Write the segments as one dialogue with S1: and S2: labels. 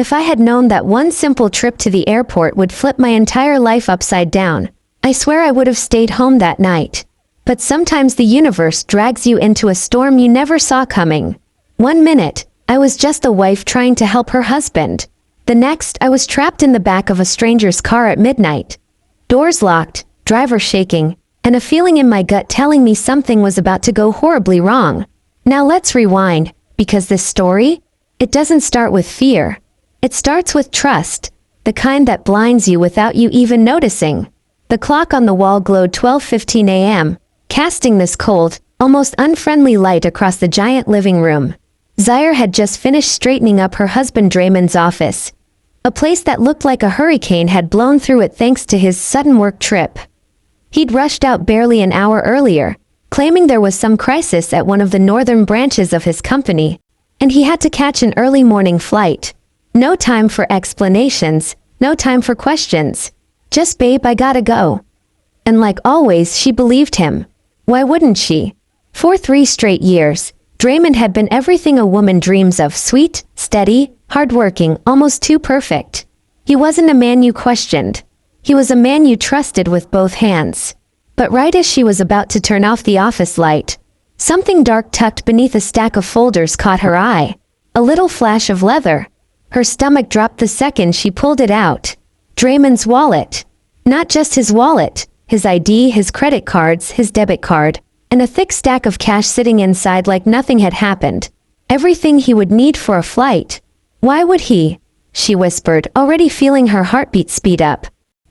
S1: If I had known that one simple trip to the airport would flip my entire life upside down, I swear I would have stayed home that night. But sometimes the universe drags you into a storm you never saw coming. One minute, I was just a wife trying to help her husband. The next, I was trapped in the back of a stranger's car at midnight. Doors locked, driver shaking, and a feeling in my gut telling me something was about to go horribly wrong. Now let's rewind, because this story, it doesn't start with fear. It starts with trust, the kind that blinds you without you even noticing. The clock on the wall glowed 12:15 a.m., casting this cold, almost unfriendly light across the giant living room. Zaire had just finished straightening up her husband Draymond's office. A place that looked like a hurricane had blown through it thanks to his sudden work trip. He'd rushed out barely an hour earlier, claiming there was some crisis at one of the northern branches of his company, and he had to catch an early morning flight. No time for explanations, no time for questions. Just babe, I gotta go. And like always, she believed him. Why wouldn't she? For 3 straight years, Draymond had been everything a woman dreams of: sweet, steady, hardworking, almost too perfect. He wasn't a man you questioned. He was a man you trusted with both hands. But right as she was about to turn off the office light, something dark tucked beneath a stack of folders caught her eye. A little flash of leather. Her stomach dropped the second she pulled it out. Draymond's wallet. Not just his wallet, his ID, his credit cards, his debit card, and a thick stack of cash sitting inside like nothing had happened. Everything he would need for a flight. Why would he? She whispered, already feeling her heartbeat speed up.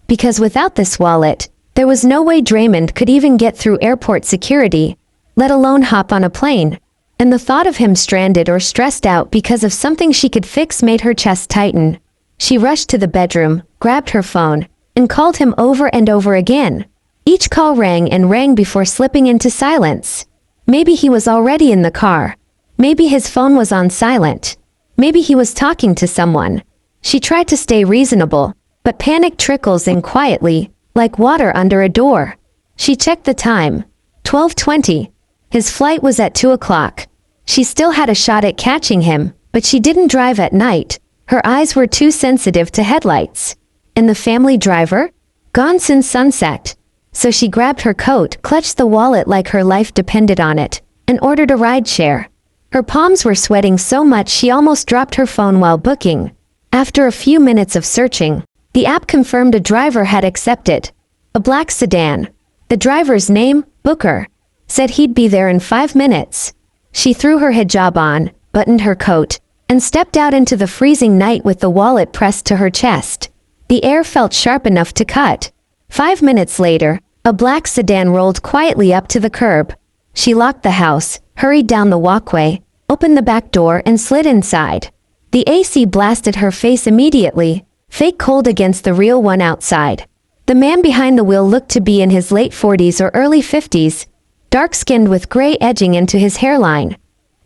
S1: Because without this wallet, there was no way Draymond could even get through airport security, let alone hop on a plane. And the thought of him stranded or stressed out because of something she could fix made her chest tighten. She rushed to the bedroom, grabbed her phone, and called him over and over again. Each call rang and rang before slipping into silence. Maybe he was already in the car. Maybe his phone was on silent. Maybe he was talking to someone. She tried to stay reasonable, but panic trickles in quietly, like water under a door. She checked the time. 12:20. His flight was at 2 o'clock. She still had a shot at catching him, but she didn't drive at night. Her eyes were too sensitive to headlights. And the family driver? Gone since sunset. So she grabbed her coat, clutched the wallet like her life depended on it, and ordered a rideshare. Her palms were sweating so much she almost dropped her phone while booking. After a few minutes of searching, the app confirmed a driver had accepted. A black sedan. The driver's name, Booker, said he'd be there in 5 minutes. She threw her hijab on, buttoned her coat, and stepped out into the freezing night with the wallet pressed to her chest. The air felt sharp enough to cut. 5 minutes later, a black sedan rolled quietly up to the curb. She locked the house, hurried down the walkway, opened the back door and slid inside. The AC blasted her face immediately, fake cold against the real one outside. The man behind the wheel looked to be in his late 40s or early 50s, dark-skinned with gray edging into his hairline.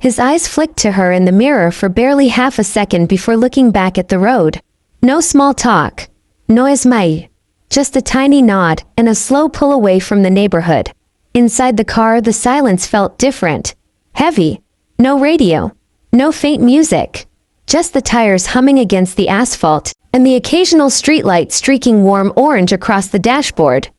S1: His eyes flicked to her in the mirror for barely half a second before looking back at the road. No small talk. No esmail. Just a tiny nod and a slow pull away from the neighborhood. Inside the car, the silence felt different. Heavy. No radio. No faint music. Just the tires humming against the asphalt, and the occasional streetlight streaking warm orange across the dashboard.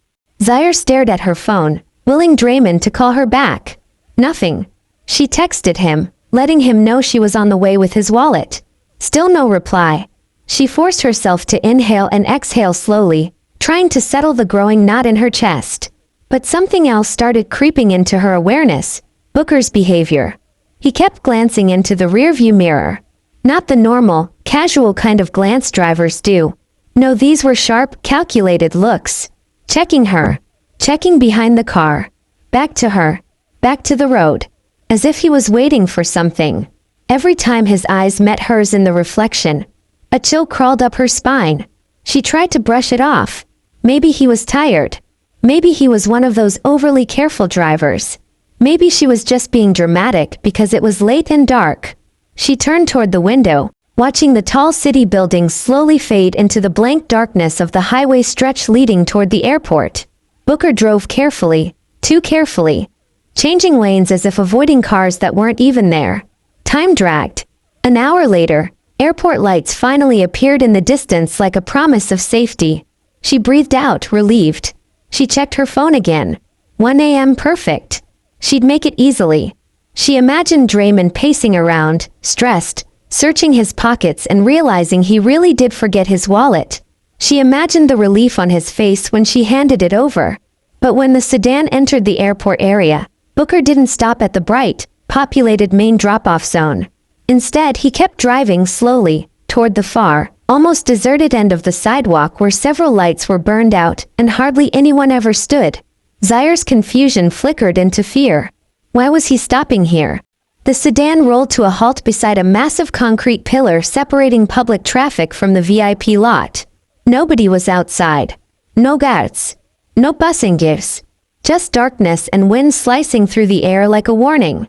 S1: Zaire stared at her phone, willing Draymond to call her back. Nothing. She texted him, letting him know she was on the way with his wallet. Still no reply. She forced herself to inhale and exhale slowly, trying to settle the growing knot in her chest. But something else started creeping into her awareness. Booker's behavior. He kept glancing into the rearview mirror. Not the normal, casual kind of glance drivers do. No, these were sharp, calculated looks. Checking her. Checking behind the car. Back to her. Back to the road. As if he was waiting for something. Every time his eyes met hers in the reflection, a chill crawled up her spine. She tried to brush it off. Maybe he was tired. Maybe he was one of those overly careful drivers. Maybe she was just being dramatic because it was late and dark. She turned toward the window, watching the tall city buildings slowly fade into the blank darkness of the highway stretch leading toward the airport. Booker drove carefully, too carefully, changing lanes as if avoiding cars that weren't even there. Time dragged. An hour later, Airport lights finally appeared in the distance like a promise of safety. She breathed out, relieved. She checked her phone again. 1 a.m. perfect. She'd make it easily. She imagined Draymond pacing around, stressed, searching his pockets and realizing he really did forget his wallet. She imagined the relief on his face when she handed it over. But when the sedan entered the airport area, Booker didn't stop at the bright, populated main drop-off zone. Instead, he kept driving slowly, toward the far, almost deserted end of the sidewalk where several lights were burned out and hardly anyone ever stood. Zaire's confusion flickered into fear. Why was he stopping here? The sedan rolled to a halt beside a massive concrete pillar separating public traffic from the VIP lot. Nobody was outside. No guards. No passengers. Just darkness and wind slicing through the air like a warning.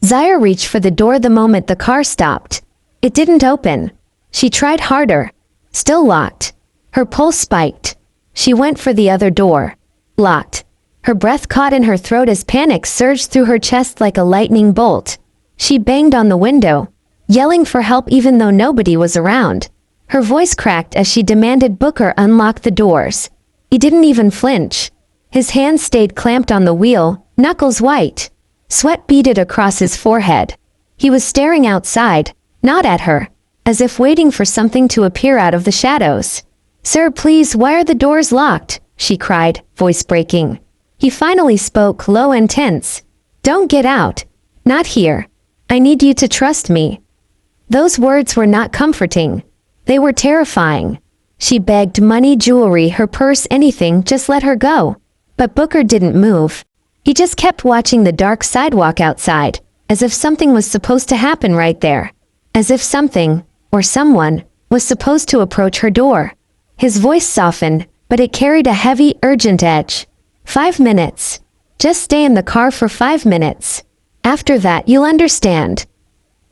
S1: Zaire reached for the door the moment the car stopped. It didn't open. She tried harder. Still locked. Her pulse spiked. She went for the other door. Locked. Her breath caught in her throat as panic surged through her chest like a lightning bolt. She banged on the window, yelling for help even though nobody was around. Her voice cracked as she demanded Booker unlock the doors. He didn't even flinch. His hands stayed clamped on the wheel, knuckles white. Sweat beaded across his forehead. He was staring outside, not at her, as if waiting for something to appear out of the shadows. "Sir, please, why are the doors locked?" she cried, voice breaking. He finally spoke, low and tense. "Don't get out. Not here. I need you to trust me." Those words were not comforting. They were terrifying. She begged money, jewelry, her purse, anything, just let her go. But Booker didn't move. He just kept watching the dark sidewalk outside, as if something was supposed to happen right there. As if something, or someone, was supposed to approach her door. His voice softened, but it carried a heavy, urgent edge. 5 minutes. Just stay in the car for 5 minutes. After that you'll understand.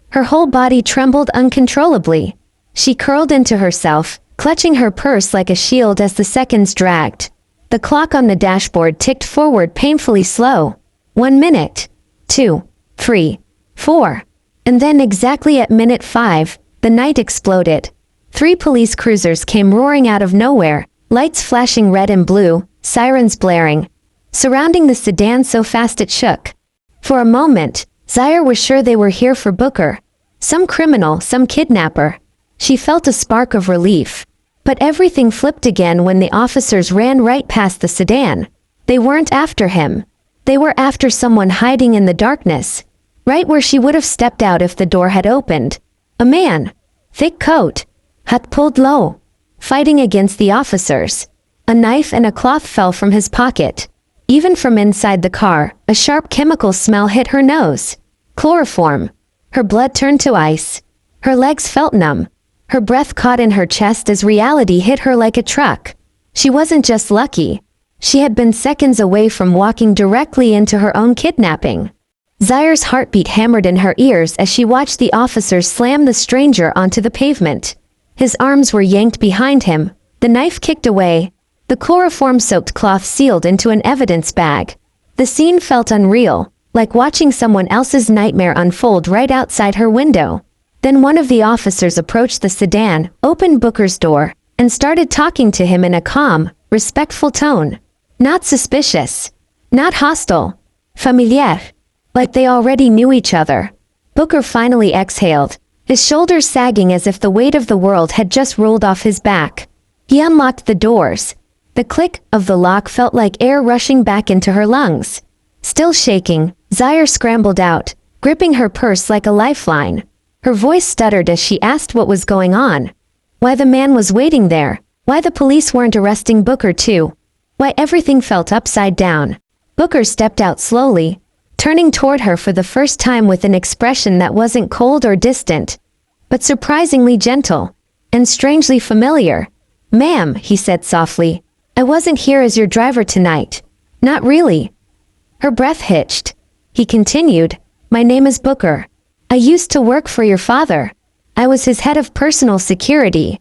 S1: Her whole body trembled uncontrollably. She curled into herself, clutching her purse like a shield as the seconds dragged. The clock on the dashboard ticked forward painfully slow. 1 minute. 2. 3. 4. And then exactly at minute 5, the night exploded. 3 police cruisers came roaring out of nowhere, lights flashing red and blue, sirens blaring, surrounding the sedan so fast it shook. For a moment, Zaire was sure they were here for Booker. Some criminal, some kidnapper. She felt a spark of relief. But everything flipped again when the officers ran right past the sedan. They weren't after him. They were after someone hiding in the darkness, right where she would have stepped out if the door had opened. A man. Thick coat. Hat pulled low. Fighting against the officers. A knife and a cloth fell from his pocket. Even from inside the car, a sharp chemical smell hit her nose. Chloroform. Her blood turned to ice. Her legs felt numb. Her breath caught in her chest as reality hit her like a truck. She wasn't just lucky. She had been seconds away from walking directly into her own kidnapping. Zaire's heartbeat hammered in her ears as she watched the officers slam the stranger onto the pavement. His arms were yanked behind him, the knife kicked away, the chloroform-soaked cloth sealed into an evidence bag. The scene felt unreal, like watching someone else's nightmare unfold right outside her window. Then one of the officers approached the sedan, opened Booker's door, and started talking to him in a calm, respectful tone. Not suspicious. Not hostile. Familiar. Like they already knew each other. Booker finally exhaled, his shoulders sagging as if the weight of the world had just rolled off his back. He unlocked the doors. The click of the lock felt like air rushing back into her lungs. Still shaking, Zaire scrambled out, gripping her purse like a lifeline. Her voice stuttered as she asked what was going on. Why the man was waiting there. Why the police weren't arresting Booker too. Why everything felt upside down. Booker stepped out slowly, turning toward her for the first time with an expression that wasn't cold or distant, but surprisingly gentle, and strangely familiar. "Ma'am," he said softly, "I wasn't here as your driver tonight. Not really." Her breath hitched. He continued, "My name is Booker. I used to work for your father. I was his head of personal security."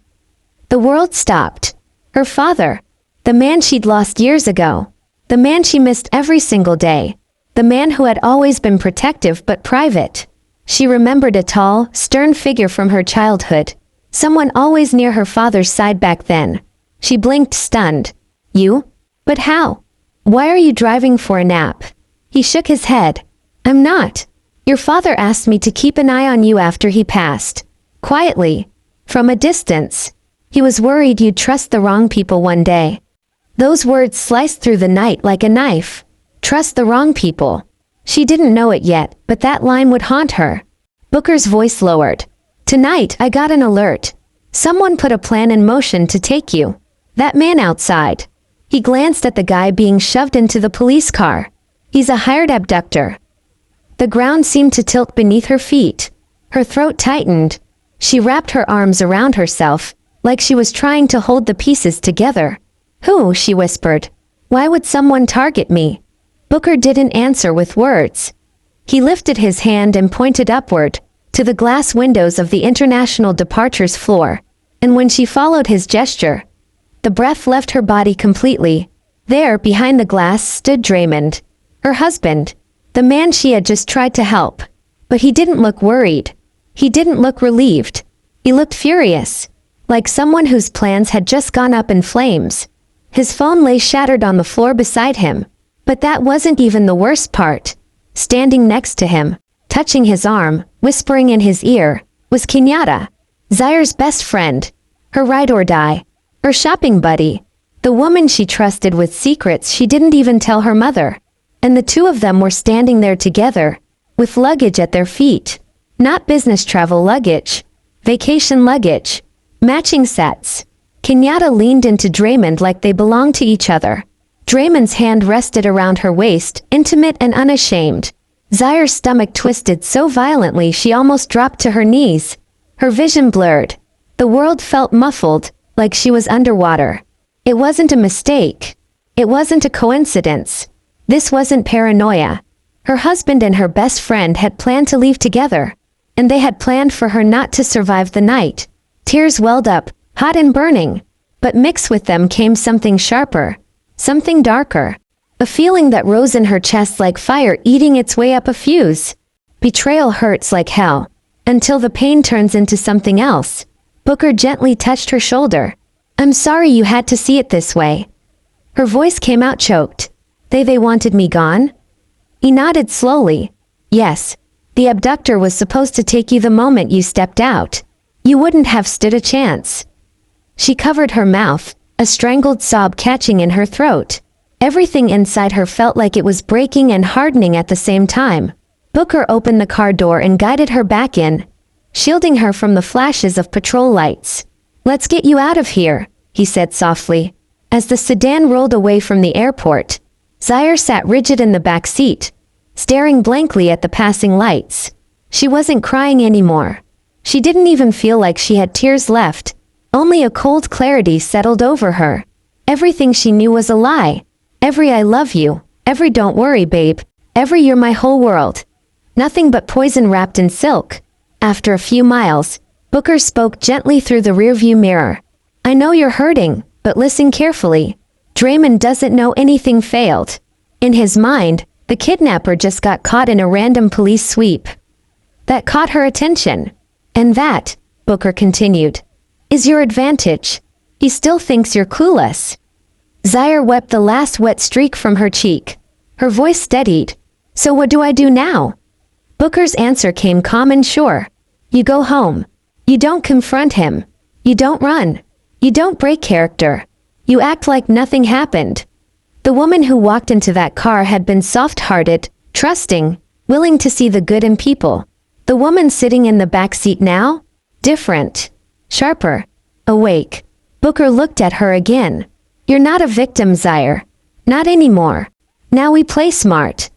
S1: The world stopped. Her father. The man she'd lost years ago. The man she missed every single day. The man who had always been protective but private. She remembered a tall, stern figure from her childhood, Someone always near her father's side back then. She blinked, stunned. You? But how? Why are you driving for a nap? He shook his head. I'm not. Your father asked me to keep an eye on you after he passed. Quietly. From a distance. He was worried you'd trust the wrong people one day. Those words sliced through the night like a knife. Trust the wrong people. She didn't know it yet, but that line would haunt her. Booker's voice lowered. Tonight I got an alert. Someone put a plan in motion to take you. That man outside. He glanced at the guy being shoved into the police car. He's a hired abductor. The ground seemed to tilt beneath her feet. Her throat tightened. She wrapped her arms around herself, like she was trying to hold the pieces together. Who? She whispered. Why would someone target me? Booker didn't answer with words. He lifted his hand and pointed upward, to the glass windows of the International Departures floor, and when she followed his gesture, the breath left her body completely. There, behind the glass, stood Draymond, her husband, the man she had just tried to help. But he didn't look worried. He didn't look relieved. He looked furious, like someone whose plans had just gone up in flames. His phone lay shattered on the floor beside him. But that wasn't even the worst part. Standing next to him, touching his arm, whispering in his ear, was Kenyatta, Zaire's best friend, her ride or die, her shopping buddy, the woman she trusted with secrets she didn't even tell her mother. And the two of them were standing there together, with luggage at their feet. Not business travel luggage, vacation luggage, matching sets. Kenyatta leaned into Draymond like they belonged to each other. Draymond's hand rested around her waist, intimate and unashamed. Zaire's stomach twisted so violently she almost dropped to her knees. Her vision blurred. The world felt muffled, like she was underwater. It wasn't a mistake. It wasn't a coincidence. This wasn't paranoia. Her husband and her best friend had planned to leave together, and they had planned for her not to survive the night. Tears welled up, hot and burning, but mixed with them came something sharper. Something darker. A feeling that rose in her chest like fire eating its way up a fuse. Betrayal hurts like hell, until the pain turns into something else. Booker gently touched her shoulder. I'm sorry you had to see it this way. Her voice came out choked. They wanted me gone? He nodded slowly. Yes. The abductor was supposed to take you the moment you stepped out. You wouldn't have stood a chance. She covered her mouth, a strangled sob catching in her throat. Everything inside her felt like it was breaking and hardening at the same time. Booker opened the car door and guided her back in, shielding her from the flashes of patrol lights. Let's get you out of here, he said softly. As the sedan rolled away from the airport, Zaire sat rigid in the back seat, staring blankly at the passing lights. She wasn't crying anymore. She didn't even feel like she had tears left. Only a cold clarity settled over her. Everything she knew was a lie. Every I love you, every don't worry babe, every you're my whole world. Nothing but poison wrapped in silk. After a few miles, Booker spoke gently through the rearview mirror. I know you're hurting, but listen carefully. Draymond doesn't know anything failed. In his mind, the kidnapper just got caught in a random police sweep. That caught her attention. And that, Booker continued, is your advantage. He still thinks you're clueless. Zaire wiped the last wet streak from her cheek. Her voice steadied. So what do I do now? Booker's answer came calm and sure. You go home. You don't confront him. You don't run. You don't break character. You act like nothing happened. The woman who walked into that car had been soft-hearted, trusting, willing to see the good in people. The woman sitting in the back seat now? Different. Sharper. Awake. Booker looked at her again. You're not a victim, Zaire. Not anymore. Now we play smart.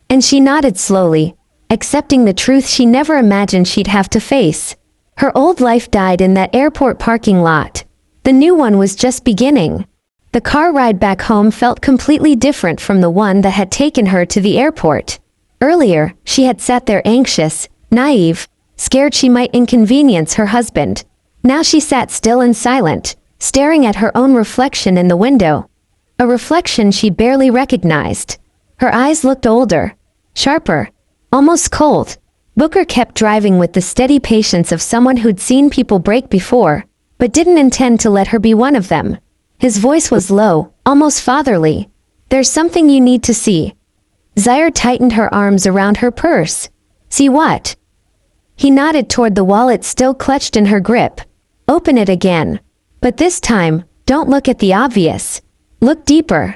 S1: And she nodded slowly, accepting the truth she never imagined she'd have to face. Her old life died in that airport parking lot. The new one was just beginning. The car ride back home felt completely different from the one that had taken her to the airport. Earlier, she had sat there anxious, naive, scared she might inconvenience her husband. Now she sat still and silent, staring at her own reflection in the window. A reflection she barely recognized. Her eyes looked older, sharper, almost cold. Booker kept driving with the steady patience of someone who'd seen people break before, but didn't intend to let her be one of them. His voice was low, almost fatherly. "There's something you need to see." Zaire tightened her arms around her purse. "See what?" He nodded toward the wallet still clutched in her grip. "Open it again. But this time, don't look at the obvious. Look deeper."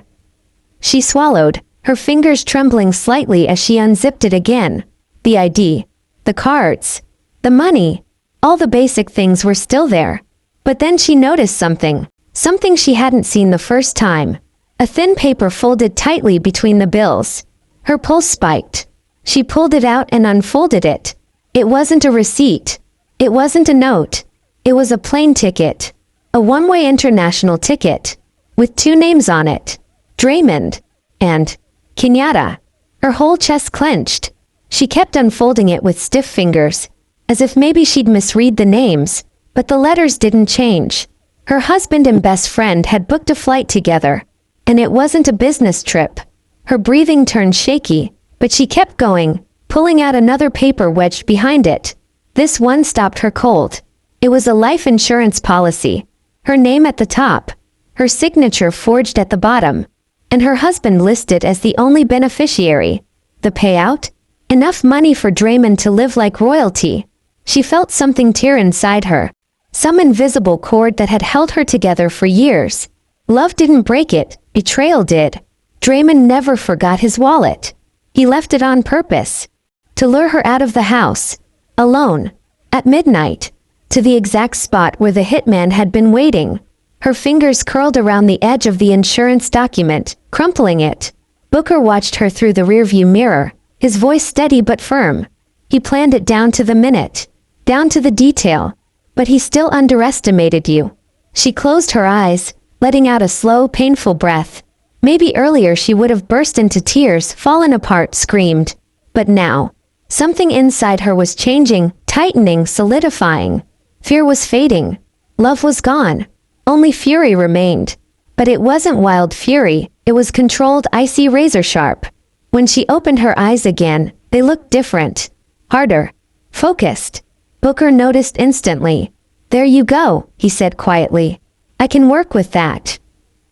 S1: She swallowed, her fingers trembling slightly as she unzipped it again. The ID, the cards, the money, all the basic things were still there. But then she noticed something she hadn't seen the first time. A thin paper folded tightly between the bills. Her pulse spiked. She pulled it out and unfolded it. It wasn't a receipt. It wasn't a note. It was a plane ticket. A one-way international ticket. With 2 names on it. Draymond. And Kenyatta. Her whole chest clenched. She kept unfolding it with stiff fingers, as if maybe she'd misread the names, but the letters didn't change. Her husband and best friend had booked a flight together, and it wasn't a business trip. Her breathing turned shaky, but she kept going, pulling out another paper wedged behind it. This one stopped her cold. It was a life insurance policy. Her name at the top, her signature forged at the bottom, and her husband listed as the only beneficiary. The payout? Enough money for Draymond to live like royalty. She felt something tear inside her. Some invisible cord that had held her together for years. Love didn't break it, betrayal did. Draymond never forgot his wallet. He left it on purpose. To lure her out of the house. Alone. At midnight. To the exact spot where the hitman had been waiting. Her fingers curled around the edge of the insurance document, crumpling it. Booker watched her through the rearview mirror, his voice steady but firm. He planned it down to the minute. Down to the detail. But he still underestimated you. She closed her eyes, letting out a slow, painful breath. Maybe earlier she would have burst into tears, fallen apart, screamed. But now, something inside her was changing, tightening, solidifying. Fear was fading. Love was gone. Only fury remained. But it wasn't wild fury, it was controlled, icy, razor sharp. When she opened her eyes again, they looked different. Harder. Focused. Booker noticed instantly. "There you go," he said quietly. "I can work with that."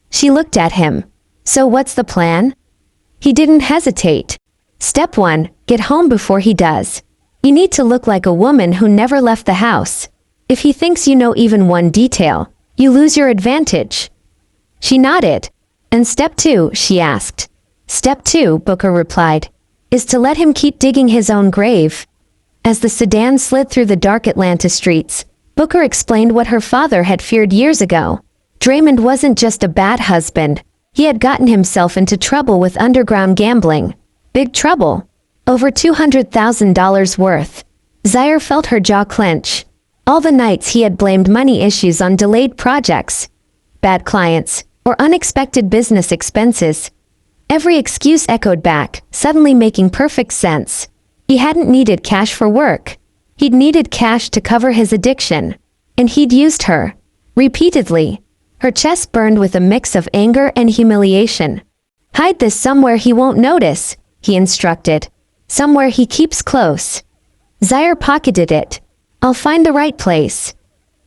S1: She looked at him. "So what's the plan?" He didn't hesitate. "Step 1, get home before he does. You need to look like a woman who never left the house. If he thinks you know even one detail, you lose your advantage." She nodded. "And step 2, she asked. "Step 2, Booker replied, "is to let him keep digging his own grave." As the sedan slid through the dark Atlanta streets, Booker explained what her father had feared years ago. Draymond wasn't just a bad husband. He had gotten himself into trouble with underground gambling. Big trouble. Over $200,000 worth. Zaire felt her jaw clench. All the nights he had blamed money issues on delayed projects, bad clients, or unexpected business expenses. Every excuse echoed back, suddenly making perfect sense. He hadn't needed cash for work. He'd needed cash to cover his addiction. And he'd used her. Repeatedly. Her chest burned with a mix of anger and humiliation. "Hide this somewhere he won't notice," he instructed. "Somewhere he keeps close." Zaire pocketed it. "I'll find the right place."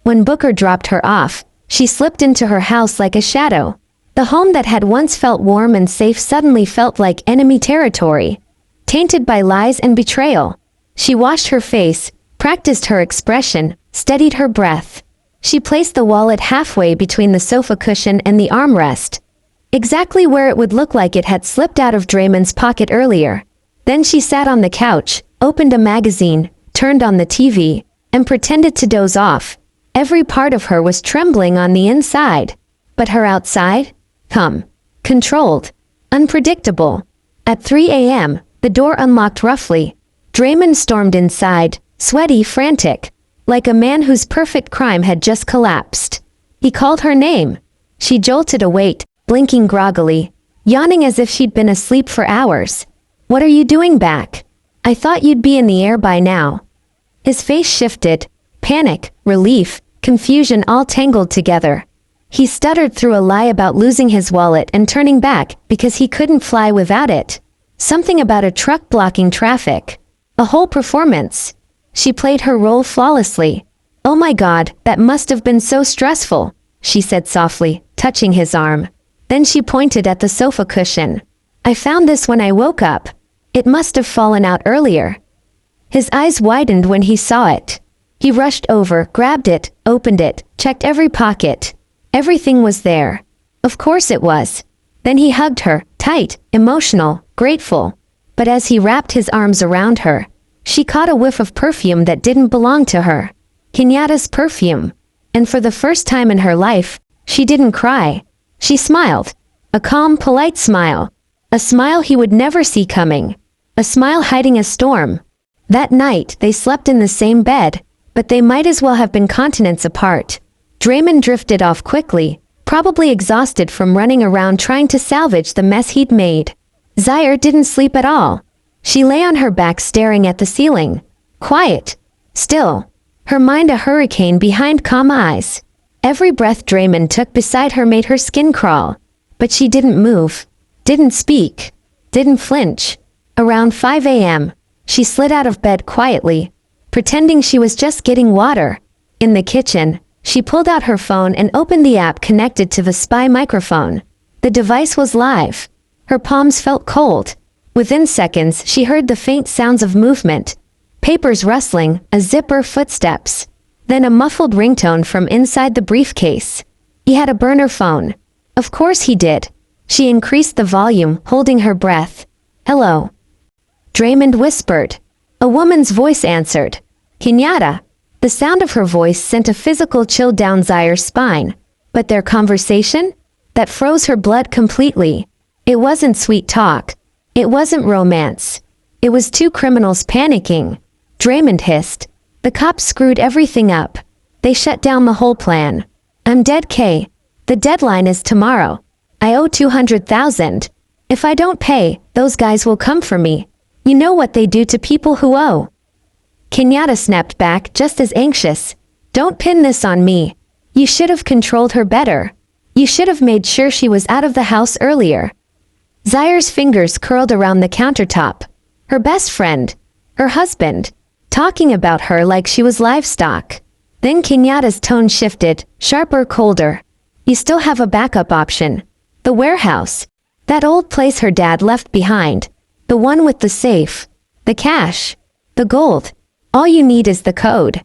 S1: When Booker dropped her off, she slipped into her house like a shadow. The home that had once felt warm and safe suddenly felt like enemy territory. Tainted by lies and betrayal. She washed her face, practiced her expression, steadied her breath. She placed the wallet halfway between the sofa cushion and the armrest. Exactly where it would look like it had slipped out of Draymond's pocket earlier. Then she sat on the couch, opened a magazine, turned on the TV, and pretended to doze off. Every part of her was trembling on the inside. But her outside? Calm. Controlled. Unpredictable. At 3 a.m., the door unlocked roughly. Draymond stormed inside, sweaty, frantic, like a man whose perfect crime had just collapsed. He called her name. She jolted awake, blinking groggily, yawning as if she'd been asleep for hours. "What are you doing back? I thought you'd be in the air by now." His face shifted. Panic, relief, confusion all tangled together. He stuttered through a lie about losing his wallet and turning back because he couldn't fly without it. Something about a truck blocking traffic. A whole performance. She played her role flawlessly. "Oh my God, that must have been so stressful," she said softly, touching his arm. Then she pointed at the sofa cushion. "I found this when I woke up. It must have fallen out earlier." His eyes widened when he saw it. He rushed over, grabbed it, opened it, checked every pocket. Everything was there. Of course it was. Then he hugged her, tight, emotional, grateful. But as he wrapped his arms around her, she caught a whiff of perfume that didn't belong to her. Kenyatta's perfume. And for the first time in her life, she didn't cry. She smiled. A calm, polite smile. A smile he would never see coming. A smile hiding a storm. That night, they slept in the same bed, but they might as well have been continents apart. Draymond drifted off quickly, probably exhausted from running around trying to salvage the mess he'd made. Zaire didn't sleep at all. She lay on her back staring at the ceiling. Quiet. Still. Her mind a hurricane behind calm eyes. Every breath Draymond took beside her made her skin crawl. But she didn't move. Didn't speak. Didn't flinch. Around 5 a.m., she slid out of bed quietly, pretending she was just getting water. In the kitchen, she pulled out her phone and opened the app connected to the spy microphone. The device was live. Her palms felt cold. Within seconds, she heard the faint sounds of movement. Papers rustling, a zipper, footsteps. Then a muffled ringtone from inside the briefcase. He had a burner phone. Of course he did. She increased the volume, holding her breath. "Hello." Draymond whispered. A woman's voice answered. "Kenyatta." The sound of her voice sent a physical chill down Zaire's spine. But their conversation? That froze her blood completely. It wasn't sweet talk. It wasn't romance. It was two criminals panicking. Draymond hissed. "The cops screwed everything up. They shut down the whole plan. I'm dead, Kay. The deadline is tomorrow. I owe $200,000. If I don't pay, those guys will come for me. You know what they do to people who owe." Kenyatta snapped back, just as anxious. "Don't pin this on me. You should have controlled her better. You should have made sure she was out of the house earlier." Zaire's fingers curled around the countertop. Her best friend. Her husband. Talking about her like she was livestock. Then Kenyatta's tone shifted, sharper, colder. "You still have a backup option. The warehouse. That old place her dad left behind. The one with the safe. The cash. The gold. All you need is the code."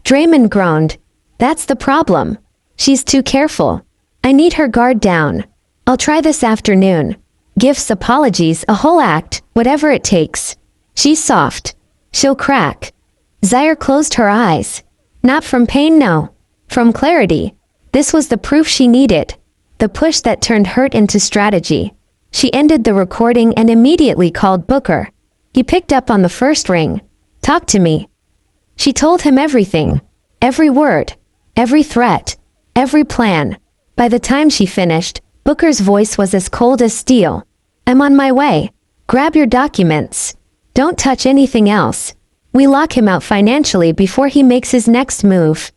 S1: Draymond groaned. "That's the problem. She's too careful. I need her guard down. I'll try this afternoon. Gifts, apologies, a whole act, whatever it takes. She's soft. She'll crack." Zaire closed her eyes. Not from pain, no. From clarity. This was the proof she needed. The push that turned hurt into strategy. She ended the recording and immediately called Booker. He picked up on the first ring. "Talk to me." She told him everything. Every word. Every threat. Every plan. By the time she finished, Booker's voice was as cold as steel. "I'm on my way. Grab your documents. Don't touch anything else. We lock him out financially before he makes his next move."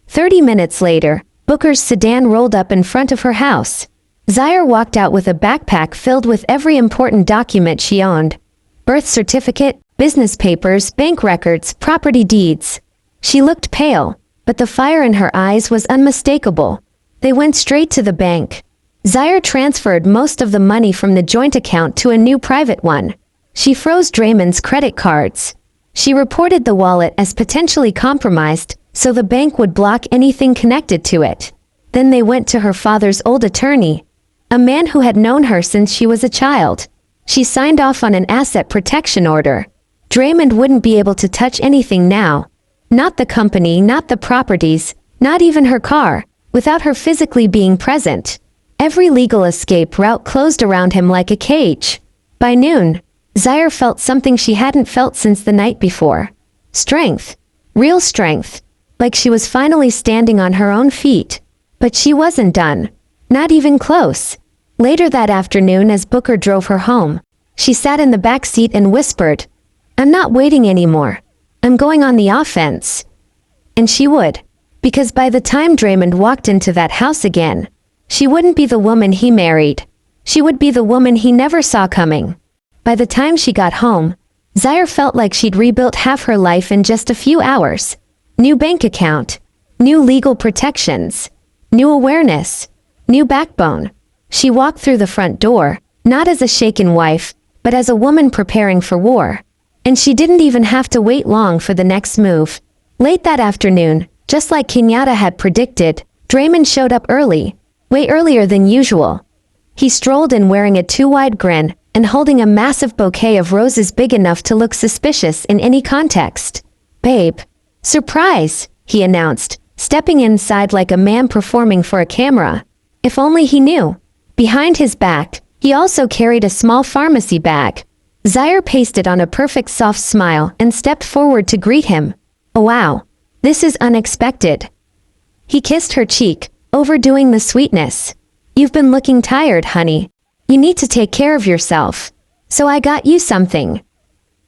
S1: 30 minutes later, Booker's sedan rolled up in front of her house. Zaire walked out with a backpack filled with every important document she owned. Birth certificate, business papers, bank records, property deeds. She looked pale, but the fire in her eyes was unmistakable. They went straight to the bank. Zaire transferred most of the money from the joint account to a new private one. She froze Draymond's credit cards. She reported the wallet as potentially compromised, so the bank would block anything connected to it. Then they went to her father's old attorney, a man who had known her since she was a child. She signed off on an asset protection order. Draymond wouldn't be able to touch anything now. Not the company, not the properties, not even her car, without her physically being present. Every legal escape route closed around him like a cage. By noon, Zaire felt something she hadn't felt since the night before. Strength. Real strength. Like she was finally standing on her own feet. But she wasn't done. Not even close. Later that afternoon, as Booker drove her home, she sat in the back seat and whispered, "I'm not waiting anymore. I'm going on the offense." And she would. Because by the time Draymond walked into that house again, she wouldn't be the woman he married. She would be the woman he never saw coming. By the time she got home, Zaire felt like she'd rebuilt half her life in just a few hours. New bank account, new legal protections, new awareness, new backbone. She walked through the front door, not as a shaken wife, but as a woman preparing for war. And she didn't even have to wait long for the next move. Late that afternoon, just like Kenyatta had predicted, Draymond showed up early, way earlier than usual. He strolled in wearing a too-wide grin and holding a massive bouquet of roses big enough to look suspicious in any context. "Babe. Surprise," he announced, stepping inside like a man performing for a camera. If only he knew. Behind his back, he also carried a small pharmacy bag. Zaire pasted on a perfect soft smile and stepped forward to greet him. "Oh wow. This is unexpected." He kissed her cheek, overdoing the sweetness. "You've been looking tired, honey. You need to take care of yourself. So I got you something."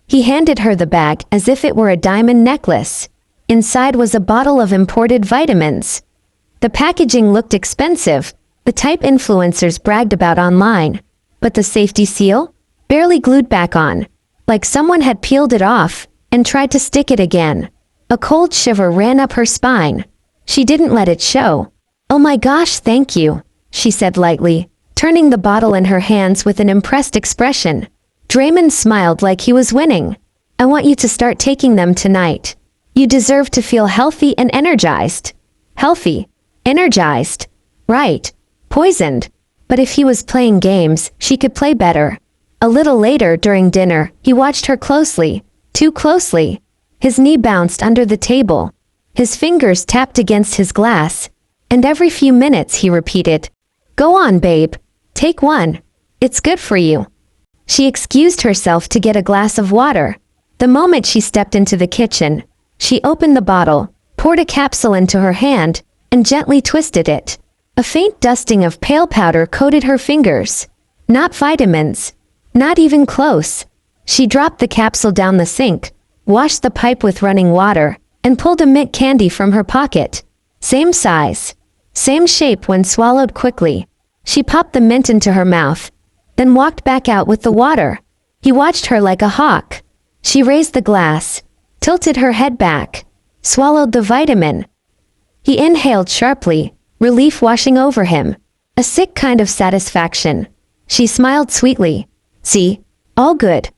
S1: He handed her the bag as if it were a diamond necklace. Inside was a bottle of imported vitamins. The packaging looked expensive, the type influencers bragged about online. But the safety seal? Barely glued back on. Like someone had peeled it off and tried to stick it again. A cold shiver ran up her spine. She didn't let it show. "Oh my gosh, thank you," she said lightly, turning the bottle in her hands with an impressed expression. Draymond smiled like he was winning. "I want you to start taking them tonight. You deserve to feel healthy and energized." Healthy. Energized. Right. Poisoned. But if he was playing games, she could play better. A little later during dinner, he watched her closely. Too closely. His knee bounced under the table. His fingers tapped against his glass. And every few minutes he repeated, "Go on, babe. Take one. It's good for you." She excused herself to get a glass of water. The moment she stepped into the kitchen, she opened the bottle, poured a capsule into her hand, and gently twisted it. A faint dusting of pale powder coated her fingers. Not vitamins. Not even close. She dropped the capsule down the sink, washed the pipe with running water, and pulled a mint candy from her pocket. Same size. Same shape when swallowed quickly. She popped the mint into her mouth, then walked back out with the water. He watched her like a hawk. She raised the glass, tilted her head back, swallowed the vitamin. He inhaled sharply, relief washing over him. A sick kind of satisfaction. She smiled sweetly. "See? All good."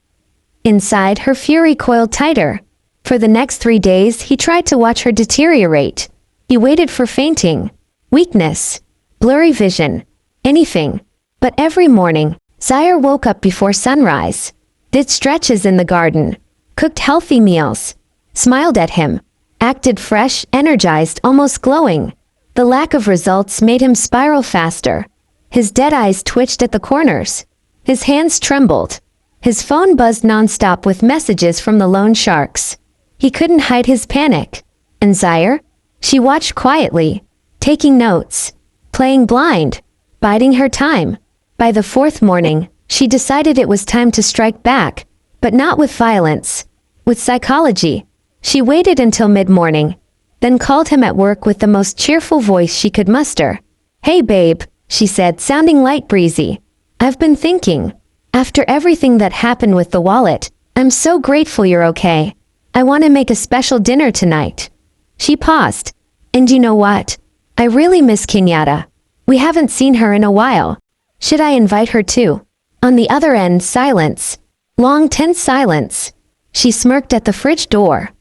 S1: Inside, her fury coiled tighter. For the next 3 days, he tried to watch her deteriorate. He waited for fainting, weakness, blurry vision, anything. But every morning, Zaire woke up before sunrise, did stretches in the garden, cooked healthy meals, smiled at him, acted fresh, energized, almost glowing. The lack of results made him spiral faster. His dead eyes twitched at the corners. His hands trembled. His phone buzzed nonstop with messages from the loan sharks. He couldn't hide his panic. And Zaire? She watched quietly, taking notes, playing blind, biding her time. By the 4th morning, she decided it was time to strike back, but not with violence, with psychology. She waited until mid-morning, then called him at work with the most cheerful voice she could muster. "Hey babe," she said, sounding light breezy. "I've been thinking. After everything that happened with the wallet, I'm so grateful you're okay. I want to make a special dinner tonight." She paused. "And you know what? I really miss Kenyatta. We haven't seen her in a while. Should I invite her too?" On the other end, silence. Long, tense silence. She smirked at the fridge door.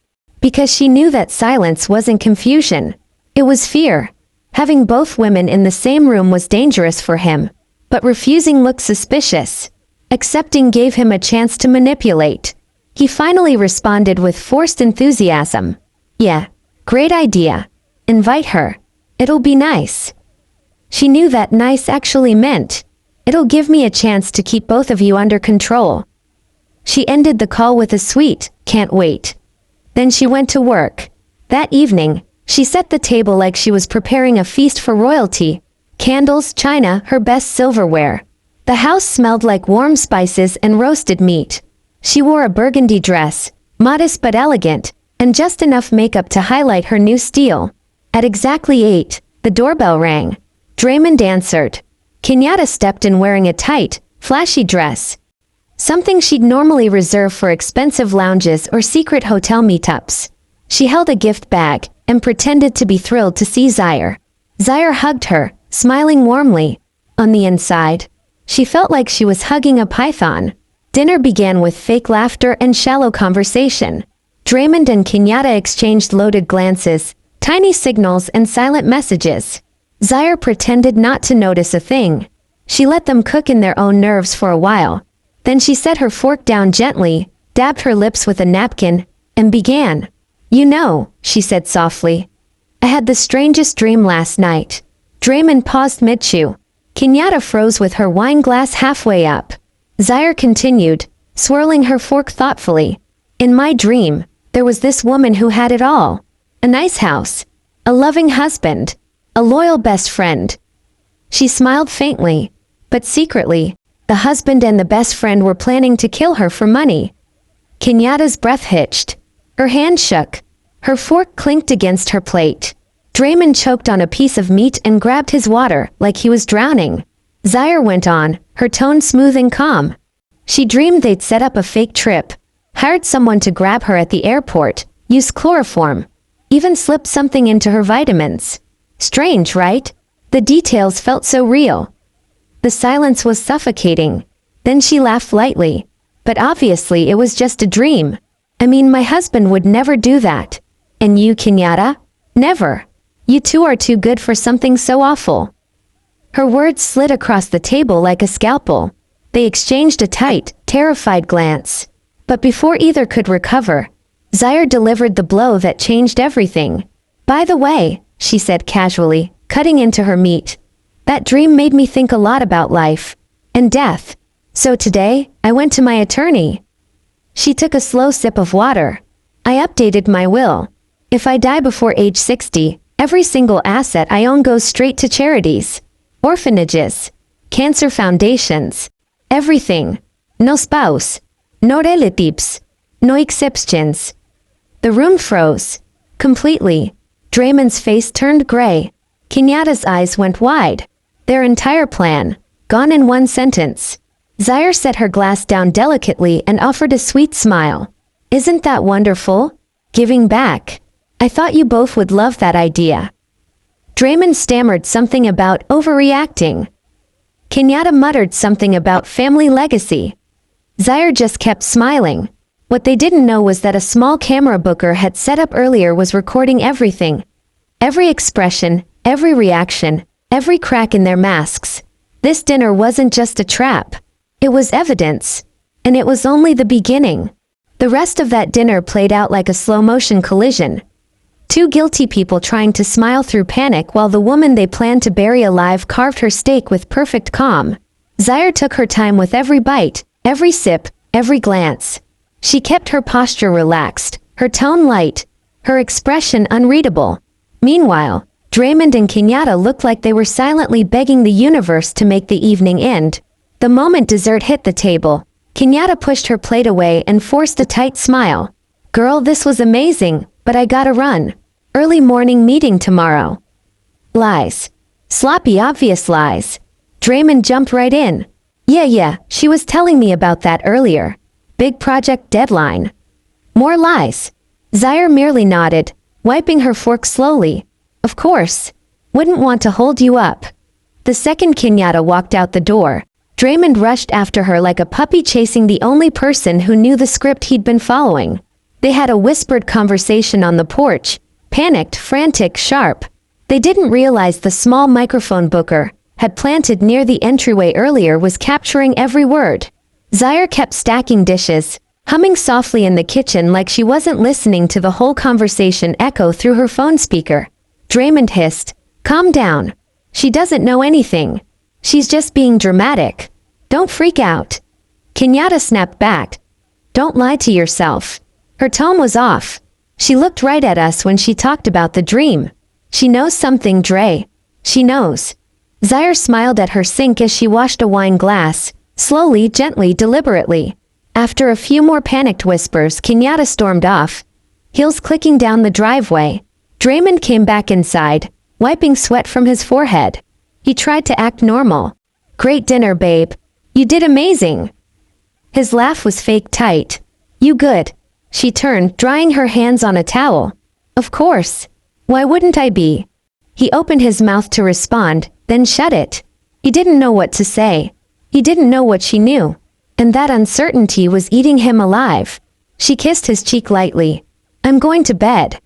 S1: Because she knew that silence wasn't confusion. It was fear. Having both women in the same room was dangerous for him. But refusing looked suspicious. Accepting gave him a chance to manipulate. He finally responded with forced enthusiasm. "Yeah, great idea. Invite her. It'll be nice." She knew that nice actually meant, "It'll give me a chance to keep both of you under control." She ended the call with a sweet, "Can't wait." Then she went to work. That evening, she set the table like she was preparing a feast for royalty. Candles, china, her best silverware. The house smelled like warm spices and roasted meat. She wore a burgundy dress, modest but elegant, and just enough makeup to highlight her new style. At exactly 8, the doorbell rang. Draymond answered. Kenyatta stepped in wearing a tight, flashy dress. something she'd normally reserve for expensive lounges or secret hotel meetups. She held a gift bag and pretended to be thrilled to see Zaire. Zaire hugged her, smiling warmly. On the inside, she felt like she was hugging a python. Dinner began with fake laughter and shallow conversation. Draymond and Kenyatta exchanged loaded glances, tiny signals and silent messages. Zaire pretended not to notice a thing. She let them cook in their own nerves for a while. Then she set her fork down gently, dabbed her lips with a napkin, and began. "You know," she said softly, "I had the strangest dream last night." Draymond paused mid-chew. Kenyatta froze with her wine glass halfway up. Zaire continued, swirling her fork thoughtfully. "In my dream, there was this woman who had it all. A nice house, a loving husband, a loyal best friend." She smiled faintly, but secretly, the husband and the best friend were planning to kill her for money. Kenyatta's breath hitched. Her hand shook. Her fork clinked against her plate. Draymond choked on a piece of meat and grabbed his water like he was drowning. Zaire went on, her tone smooth and calm. She dreamed they'd set up a fake trip, hired someone to grab her at the airport, used chloroform, even slipped something into her vitamins. Strange, right? The details felt so real. The silence was suffocating. Then she laughed lightly. But obviously it was just a dream. I mean, my husband would never do that. And you, Kenyatta? Never. You two are too good for something so awful. Her words slid across the table like a scalpel. They exchanged a tight, terrified glance. But before either could recover, Zaire delivered the blow that changed everything. "By the way," she said casually, cutting into her meat, "that dream made me think a lot about life and death. So today, I went to my attorney." She took a slow sip of water. "I updated my will. If I die before age 60, every single asset I own goes straight to charities, orphanages, cancer foundations, everything. No spouse, no relatives, no exceptions." The room froze. Completely. Draymond's face turned gray. Kenyatta's eyes went wide. Their entire plan, gone in one sentence. Zaire set her glass down delicately and offered a sweet smile. "Isn't that wonderful? Giving back. I thought you both would love that idea." Draymond stammered something about overreacting. Kenyatta muttered something about family legacy. Zaire just kept smiling. What they didn't know was that a small camera Booker had set up earlier was recording everything. Every expression, every reaction, every crack in their masks. This dinner wasn't just a trap. It was evidence. And it was only the beginning. The rest of that dinner played out like a slow-motion collision. Two guilty people trying to smile through panic while the woman they planned to bury alive carved her steak with perfect calm. Zaire took her time with every bite, every sip, every glance. She kept her posture relaxed, her tone light, her expression unreadable. Meanwhile, Draymond and Kenyatta looked like they were silently begging the universe to make the evening end. The moment dessert hit the table, Kenyatta pushed her plate away and forced a tight smile. "Girl, this was amazing, but I gotta run. Early morning meeting tomorrow." Lies. Sloppy obvious lies. Draymond jumped right in. Yeah, she was telling me about that earlier. Big project deadline." More lies. Zaire merely nodded, wiping her fork slowly. "Of course. Wouldn't want to hold you up." The second Kenyatta walked out the door, Draymond rushed after her like a puppy chasing the only person who knew the script he'd been following. They had a whispered conversation on the porch, panicked, frantic, sharp. They didn't realize the small microphone Booker had planted near the entryway earlier was capturing every word. Zaire kept stacking dishes, humming softly in the kitchen like she wasn't listening to the whole conversation echo through her phone speaker. Draymond hissed, "Calm down. She doesn't know anything. She's just being dramatic. Don't freak out." Kenyatta snapped back. "Don't lie to yourself." Her tone was off. "She looked right at us when she talked about the dream. She knows something, Dre. She knows." Zaire smiled at her sink as she washed a wine glass, slowly, gently, deliberately. After a few more panicked whispers, Kenyatta stormed off, heels clicking down the driveway. Draymond came back inside, wiping sweat from his forehead. He tried to act normal. "Great dinner, babe. You did amazing." His laugh was fake tight. You good? She turned, drying her hands on a towel. Of course. Why wouldn't I be? He opened his mouth to respond, then shut it. He didn't know what to say. He didn't know what she knew. And that uncertainty was eating him alive. She kissed his cheek lightly. I'm going to bed.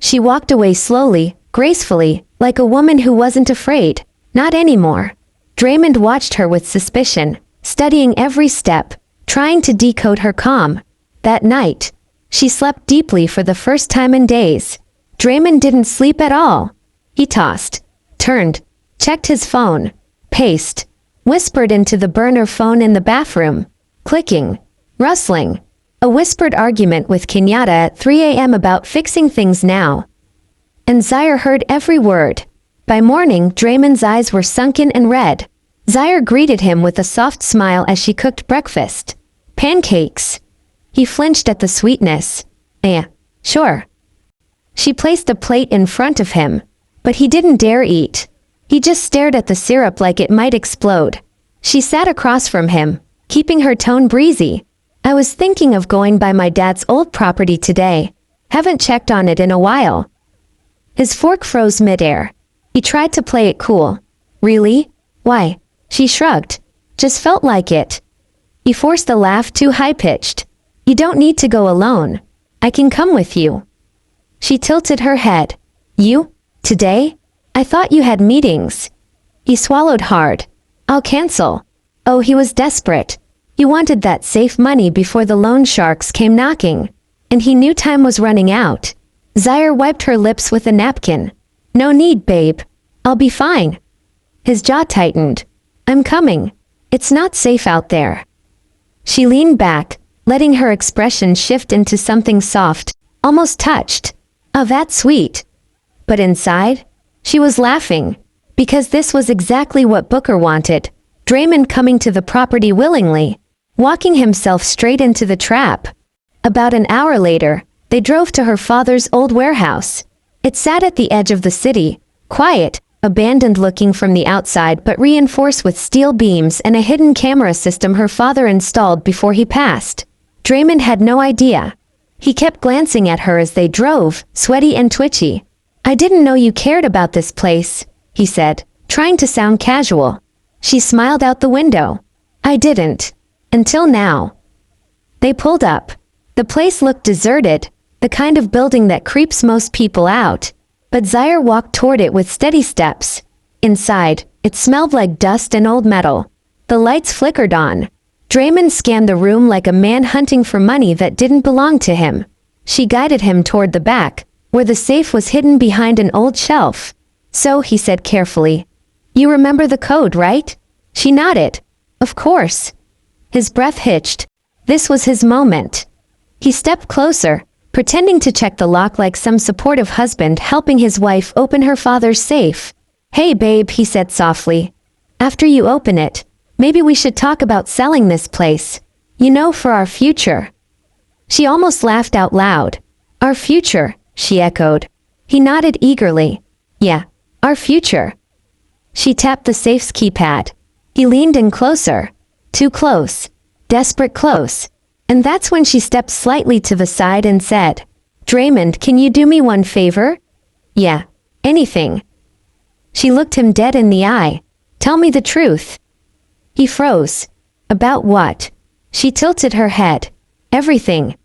S1: She walked away slowly, gracefully, like a woman who wasn't afraid. Not anymore. Draymond watched her with suspicion, studying every step, trying to decode her calm. That night, she slept deeply for the first time in days. Draymond didn't sleep at all. He tossed, turned, checked his phone, paced, whispered into the burner phone in the bathroom, clicking, rustling. A whispered argument with Kenyatta at 3 a.m. about fixing things now. And Zaire heard every word. By morning, Draymond's eyes were sunken and red. Zaire greeted him with a soft smile as she cooked breakfast. Pancakes. He flinched at the sweetness. Sure. She placed a plate in front of him, but he didn't dare eat. He just stared at the syrup like it might explode. She sat across from him, keeping her tone breezy. I was thinking of going by my dad's old property today. Haven't checked on it in a while. His fork froze midair. He tried to play it cool. Really? Why? She shrugged. Just felt like it. He forced a laugh too high-pitched. You don't need to go alone. I can come with you. She tilted her head. You? Today? I thought you had meetings. He swallowed hard. I'll cancel. Oh, he was desperate. He wanted that safe money before the loan sharks came knocking. And he knew time was running out. Zaire wiped her lips with a napkin. No need, babe. I'll be fine. His jaw tightened. I'm coming. It's not safe out there. She leaned back, letting her expression shift into something soft, almost touched. Oh, that's sweet. But inside, she was laughing. Because this was exactly what Booker wanted. Draymond coming to the property willingly, walking himself straight into the trap. About an hour later, they drove to her father's old warehouse. It sat at the edge of the city, quiet, abandoned looking from the outside but reinforced with steel beams and a hidden camera system her father installed before he passed. Draymond had no idea. He kept glancing at her as they drove, sweaty and twitchy. I didn't know you cared about this place, he said, trying to sound casual. She smiled out the window. I didn't. Until now. They pulled up. The place looked deserted, the kind of building that creeps most people out. But Zaire walked toward it with steady steps. Inside, it smelled like dust and old metal. The lights flickered on. Draymond scanned the room like a man hunting for money that didn't belong to him. She guided him toward the back, where the safe was hidden behind an old shelf. So, he said carefully, you remember the code, right? She nodded. Of course. His breath hitched. This was his moment. He stepped closer, pretending to check the lock like some supportive husband helping his wife open her father's safe. Hey babe, he said softly. After you open it, maybe we should talk about selling this place. You know, for our future. She almost laughed out loud. Our future, she echoed. He nodded eagerly. Yeah, our future. She tapped the safe's keypad. He leaned in closer. Too close. Desperate close. And that's when she stepped slightly to the side and said, Draymond, can you do me one favor? Yeah, anything. She looked him dead in the eye. Tell me the truth. He froze. About what? She tilted her head. Everything.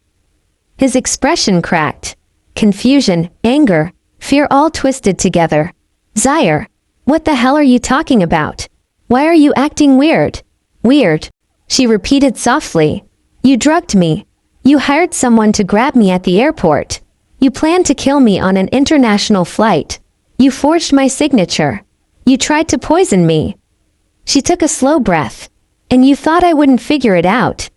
S1: His expression cracked. Confusion, anger, fear all twisted together. Zaire, what the hell are you talking about? Why are you acting weird? Weird. She repeated softly. You drugged me. You hired someone to grab me at the airport. You planned to kill me on an international flight. You forged my signature. You tried to poison me. She took a slow breath. And you thought I wouldn't figure it out.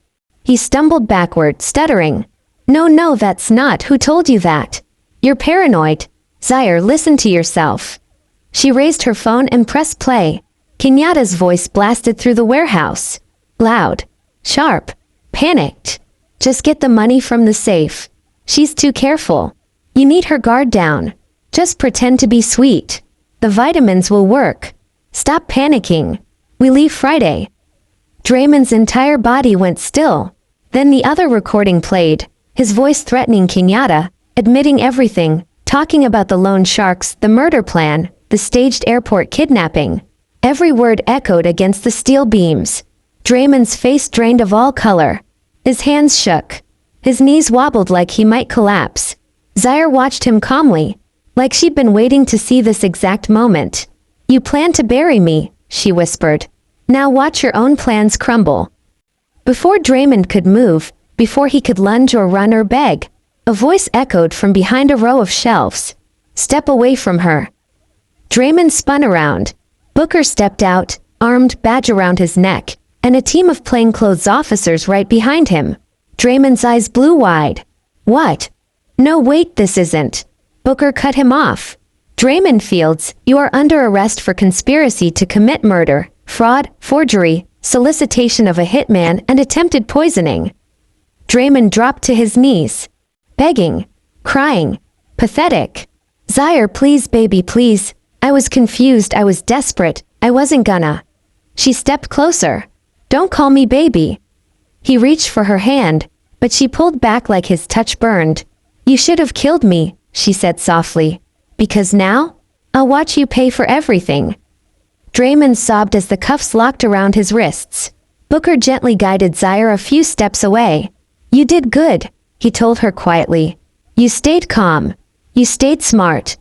S1: He stumbled backward, stuttering. No, that's not. Who told you that? You're paranoid. Zaire, listen to yourself. She raised her phone and pressed play. Kenyatta's voice blasted through the warehouse. Loud. Sharp. Panicked. Just get the money from the safe. She's too careful. You need her guard down. Just pretend to be sweet. The vitamins will work. Stop panicking. We leave Friday. Draymond's entire body went still. Then the other recording played, his voice threatening Kenyatta, admitting everything, talking about the loan sharks, the murder plan, the staged airport kidnapping. Every word echoed against the steel beams. Draymond's face drained of all color. His hands shook. His knees wobbled like he might collapse. Zaire watched him calmly, like she'd been waiting to see this exact moment. "You plan to bury me," she whispered. "Now watch your own plans crumble." Before Draymond could move, before he could lunge or run or beg, a voice echoed from behind a row of shelves. "Step away from her." Draymond spun around. Booker stepped out, armed, badge around his neck, and a team of plainclothes officers right behind him. Draymond's eyes blew wide. "What?" "No, wait, this isn't." Booker cut him off. "Draymond Fields, you are under arrest for conspiracy to commit murder, fraud, forgery, solicitation of a hitman, and attempted poisoning." Draymond dropped to his knees, begging, crying, pathetic. "Zaire, please, baby, please. I was confused, I was desperate, I wasn't gonna." She stepped closer. "Don't call me baby." He reached for her hand, but she pulled back like his touch burned. "You should have killed me," she said softly. "Because now, I'll watch you pay for everything." Draymond sobbed as the cuffs locked around his wrists. Booker gently guided Zaire a few steps away. "You did good," he told her quietly. "You stayed calm. You stayed smart."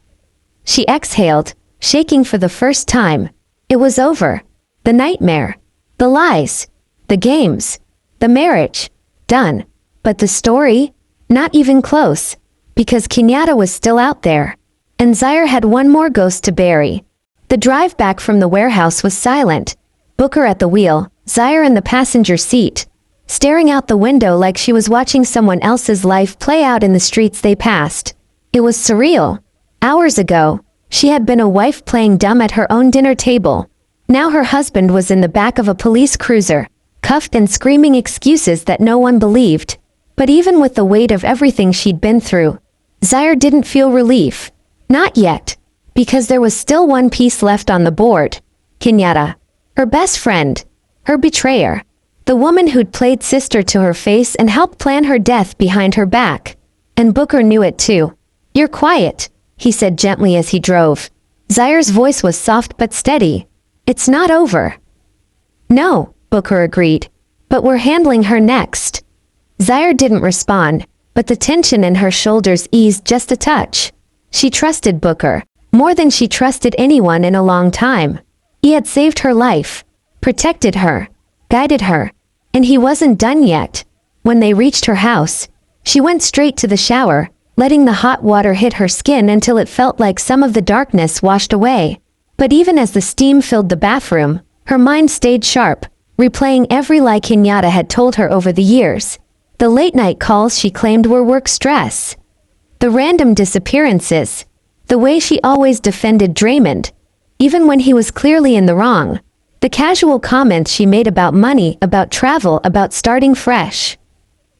S1: She exhaled, shaking for the first time. It was over. The nightmare. The lies. The games. The marriage. Done. But the story? Not even close. Because Kenyatta was still out there. And Zaire had one more ghost to bury. The drive back from the warehouse was silent. Booker at the wheel, Zaire in the passenger seat, staring out the window like she was watching someone else's life play out in the streets they passed. It was surreal. Hours ago, she had been a wife playing dumb at her own dinner table. Now her husband was in the back of a police cruiser, cuffed and screaming excuses that no one believed. But even with the weight of everything she'd been through, Zaire didn't feel relief. Not yet. Because there was still one piece left on the board. Kenyatta. Her best friend. Her betrayer. The woman who'd played sister to her face and helped plan her death behind her back. And Booker knew it too. "You're quiet," he said gently as he drove. Zaire's voice was soft but steady. "It's not over." "No," Booker agreed. "But we're handling her next." Zaire didn't respond, but the tension in her shoulders eased just a touch. She trusted Booker, more than she trusted anyone in a long time. He had saved her life, protected her, guided her, and he wasn't done yet. When they reached her house, she went straight to the shower, letting the hot water hit her skin until it felt like some of the darkness washed away. But even as the steam filled the bathroom, her mind stayed sharp, replaying every lie Kenyatta had told her over the years. The late-night calls she claimed were work stress. The random disappearances. The way she always defended Draymond, even when he was clearly in the wrong. The casual comments she made about money, about travel, about starting fresh.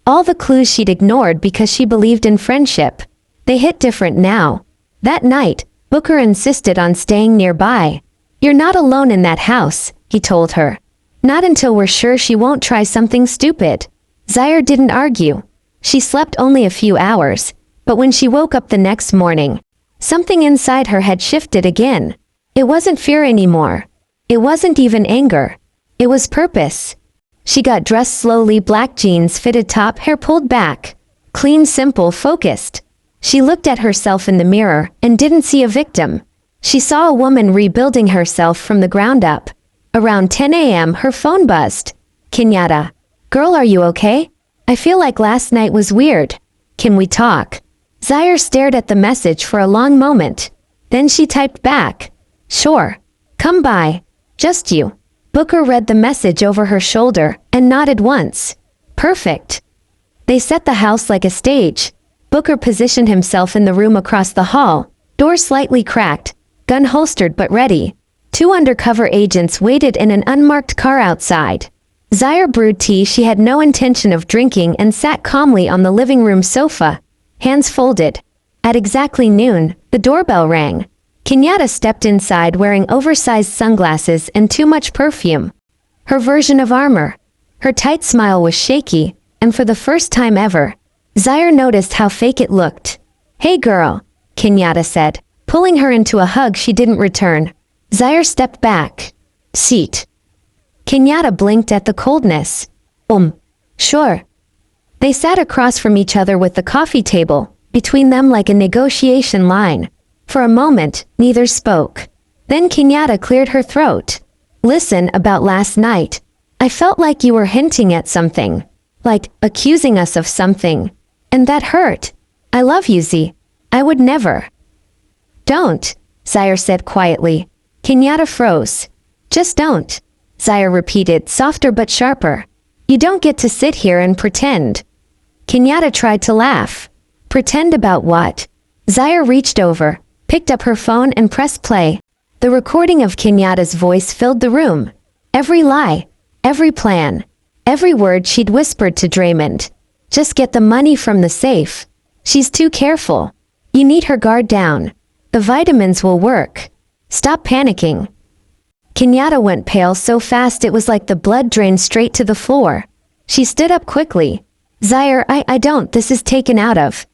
S1: All the clues she'd ignored because she believed in friendship. They hit different now. That night, Booker insisted on staying nearby. "You're not alone in that house," he told her. "Not until we're sure she won't try something stupid." Zaire didn't argue. She slept only a few hours, but when she woke up the next morning, something inside her had shifted again. It wasn't fear anymore. It wasn't even anger. It was purpose. She got dressed slowly, black jeans, fitted top, hair pulled back. Clean, simple, focused. She looked at herself in the mirror and didn't see a victim. She saw a woman rebuilding herself from the ground up. Around 10 a.m. her phone buzzed. "Kenyatta. Girl, are you okay? I feel like last night was weird. Can we talk?" Zaire stared at the message for a long moment. Then she typed back. "Sure. Come by. Just you." Booker read the message over her shoulder and nodded once. "Perfect." They set the house like a stage. Booker positioned himself in the room across the hall, door slightly cracked, gun holstered but ready. 2 undercover agents waited in an unmarked car outside. Zaire brewed tea she had no intention of drinking and sat calmly on the living room sofa, hands folded. At exactly noon, the doorbell rang. Kenyatta stepped inside wearing oversized sunglasses and too much perfume. Her version of armor. Her tight smile was shaky, and for the first time ever, Zaire noticed how fake it looked. "Hey girl," Kenyatta said, pulling her into a hug she didn't return. Zaire stepped back. "Seat." Kenyatta blinked at the coldness. Sure." They sat across from each other with the coffee table, between them like a negotiation line. For a moment, neither spoke. Then Kenyatta cleared her throat. "Listen, about last night. I felt like you were hinting at something. Like, accusing us of something. And that hurt. I love you, Z. I would never." "Don't," Zaire said quietly. Kenyatta froze. "Just don't," Zaire repeated, softer but sharper. "You don't get to sit here and pretend." Kenyatta tried to laugh. "Pretend about what?" Zaire reached over, picked up her phone and pressed play. The recording of Kenyatta's voice filled the room. Every lie, every plan, every word she'd whispered to Draymond. "Just get the money from the safe. She's too careful. You need her guard down. The vitamins will work. Stop panicking." Kenyatta went pale so fast it was like the blood drained straight to the floor. She stood up quickly. "Zaire, I don't, this is taken out of."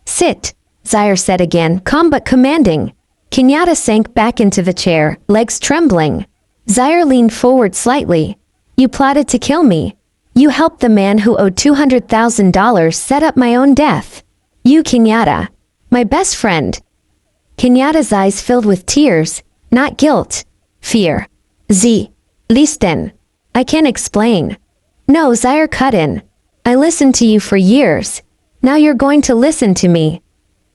S1: "Sit," Zaire said again, calm but commanding. Kenyatta sank back into the chair, legs trembling. Zaire leaned forward slightly. "You plotted to kill me. You helped the man who owed $200,000 set up my own death. You, Kenyatta. My best friend." Kenyatta's eyes filled with tears, not guilt. Fear. "Z. Listen. I can't explain." "No," Zaire cut in. "I listened to you for years. Now you're going to listen to me."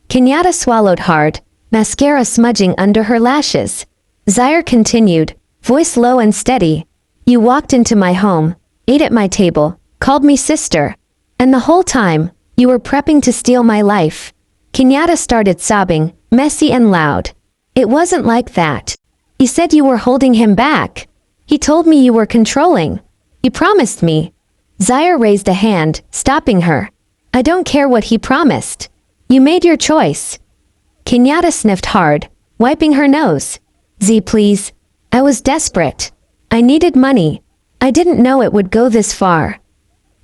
S1: Kenyatta swallowed hard, mascara smudging under her lashes. Zaire continued, voice low and steady. "You walked into my home, ate at my table, called me sister. And the whole time, you were prepping to steal my life." Kenyatta started sobbing, messy and loud. "It wasn't like that. He said you were holding him back. He told me you were controlling. You promised me." Zaire raised a hand, stopping her. "I don't care what he promised. You made your choice." Kenyatta sniffed hard, wiping her nose. "Z, please. I was desperate. I needed money. I didn't know it would go this far."